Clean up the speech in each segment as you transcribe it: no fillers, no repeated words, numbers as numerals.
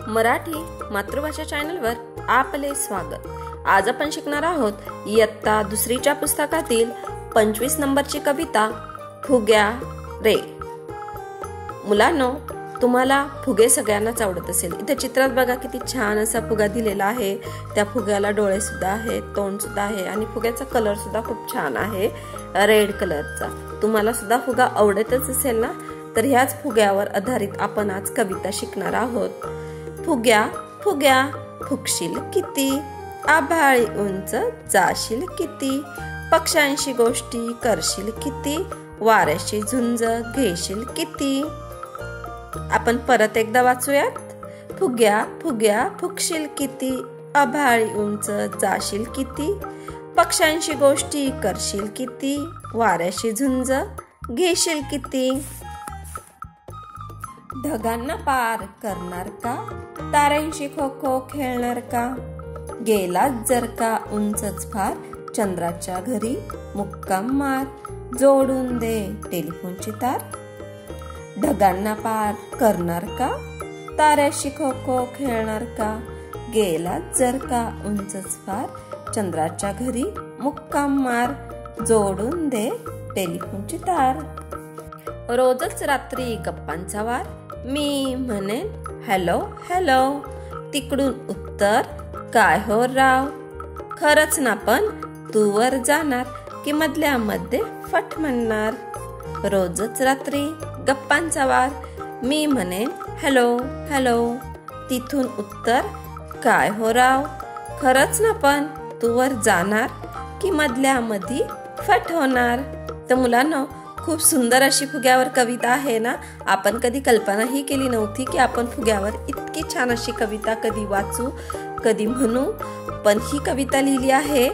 मराठी मातृभाषा चॅनलवर आपले स्वागत। आज आपण शिकणार आहोत इयत्ता दुसरीच्या पुस्तकातील 25 नंबरची कविता फुग्या रे। मुलांनो, तुम्हाला फुगे सगळ्यांनाच आवडत असेल। इथे चित्रात बघा किती छान असा फुगा दिलेला आहे। त्या फुग्याला डोळे सुद्धा आहेत, तोंड सुद्धा आहे आणि फुग्याचा कलर सुद्धा खूप छान आहे, रेड कलरचा। तुम्हाला सुद्धा फुगा आवडतच असेल ना? तर ह्याच फुग्यावर आधारित आपण आज कविता शिकणार आहोत। फुग्या फुग्या फुगशील किती, आभाळी उंच जाशील किती, पक्ष्यांशी गोष्टी करशील किती, वाऱ्याशी झुंज घेशील किती। आपण परत एकदा वाचूयात। फुग्या फुग्या फुगशील किती, आभाळी उंच जाशील किती, पक्ष्यांशी गोष्टी करशील किती, वाऱ्याशी झुंज घेशील किती। ढगांना पार करणार का, ताऱ्यांशी खो खो खेळणार का, गेलात जर का उंचच फार, चंद्राच्या घरी मुक्काम मार, जोडून दे टेलिफोनची तार। ढगांना पार करणार का, ताऱ्याशी खो खो खेळणार का, गेलात जर का उंचच फार, चंद्राच्या घरी मुक्काम मार, जोडून दे टेलिफोनची तार। रोजच रात्री गप्पांचा वार, मी म्हणेन हॅलो हॅलो, तिकडून उत्तर काय हो राव, खरच ना पण तू वर जाणार की मधल्या मध्ये फट म्हणणार। रोजच रात्री गप्पांचा वार, मी म्हणेन हॅलो हॅलो, तिथून उत्तर काय हो राव, खरच ना पण तू वर जाणार की मधल्या मध्ये फट होणार। तर मुलांनो, खूप सुंदर अशी फुग्यावर कविता आहे ना। आपण कधी कल्पनाही केली नव्हती की आपण फुग्यावर इतकी छान अशी कविता कधी वाचू, कधी म्हणू। पण ही कविता लिहिली आहे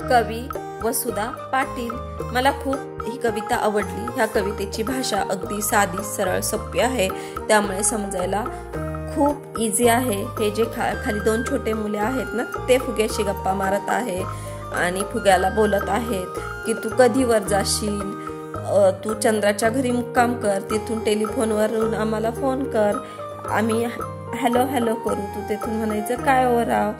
कवी वसुधा पाटील। मला खूप ही कविता आवडली। ह्या कवितेची भाषा अगदी साधी सरळ सोपी आहे, त्यामुळे समजायला खूप इझी आहे। हे जे खाली दोन छोटे मुले आहेत ना, ते फुग्याशी गप्पा मारत आहे आणि फुग्याला बोलत आहेत की तू कधी वर जाशील, तू चंद्राच्या घरी मुक्काम कर, तिथून टेलिफोनवरून आम्हाला फोन कर, आम्ही हॅलो हॅलो करू, तू तिथून म्हणायचं काय हो राव,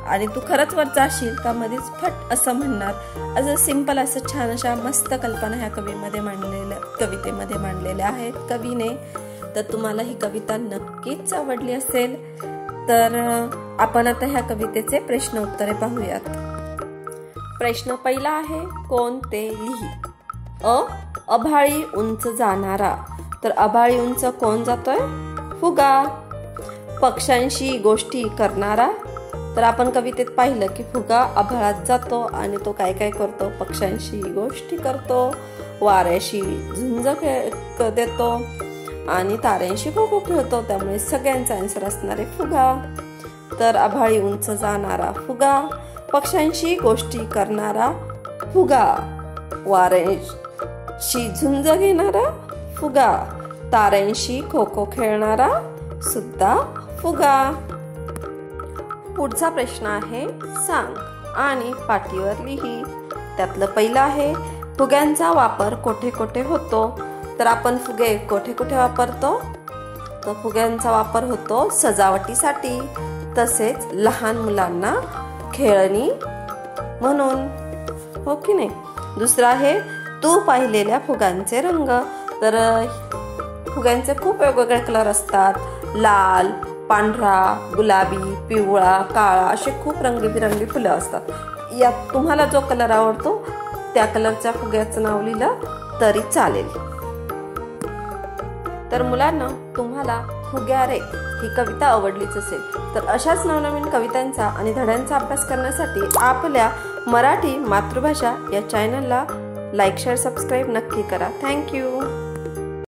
आणि तू खरंच वर जाशील का मध्येच फट असं म्हणणार। असं सिंपल असं छान अशा मस्त कल्पना ह्या कवितेमध्ये मांडलेल्या आहेत कवीने। तर तुम्हाला ही कविता नक्कीच आवडली असेल। तर आपण आता ह्या कवितेचे प्रश्न उत्तरे पाहूयात। प्रश्न पहिला आहे, कोण ते लिही। आभाळी उंच जाणारा, तर आभाळी उंच कोण जातोय? फुगा। पक्ष्यांशी गोष्टी करणारा, तर आपण कवितेत पाहिलं की फुगा आभाळात जातो आणि तो काय काय करतो, पक्ष्यांशी गोष्टी करतो, वाऱ्याशी झुंज देतो आणि ताऱ्यांशी खो खो खेळतो। त्यामुळे सगळ्यांचा आन्सर असणार आहे फुगा। तर आभाळी उंच जाणारा फुगा, पक्ष्यांशी गोष्टी करणारा फुगा, वाऱ्याशी झुंज घेणारा फुगा, ताऱ्यांशी खो खो खेळणारा सुद्धा फुगा। पुढचा प्रश्न आहे, सांग आणि पाटीवर लिही। त्यातलं पहिलं आहे, फुग्यांचा वापर कोठे कोठे होतो, तर आपण फुगे कोठे कोठे वापरतो? तर फुग्यांचा वापर होतो सजावटीसाठी, तसेच लहान मुलांना खेळणी म्हणून, हो की नाही? दुसरा आहे, तू पाहिलेल्या फुग्यांचे रंग, तर फुग्यांचे खूप वेगवेगळे कलर असतात, लाल, पांढरा, गुलाबी, पिवळा, काळा, असे खूप रंगीबिरंगी फुलं असतात। यात तुम्हाला जो कलर आवडतो त्या कलरच्या फुग्याचं नाव लिहिलं तरी चालेल। तर मुलांना, तुम्हाला फुग्या रे ही कविता आवडलीच असेल, तर अशाच नवनवीन कवितांचा आणि धड्यांचा अभ्यास करण्यासाठी आपल्या मराठी मातृभाषा या चॅनलला लाईक, शेअर, सबस्क्राईब नक्की करा। थँक्यू।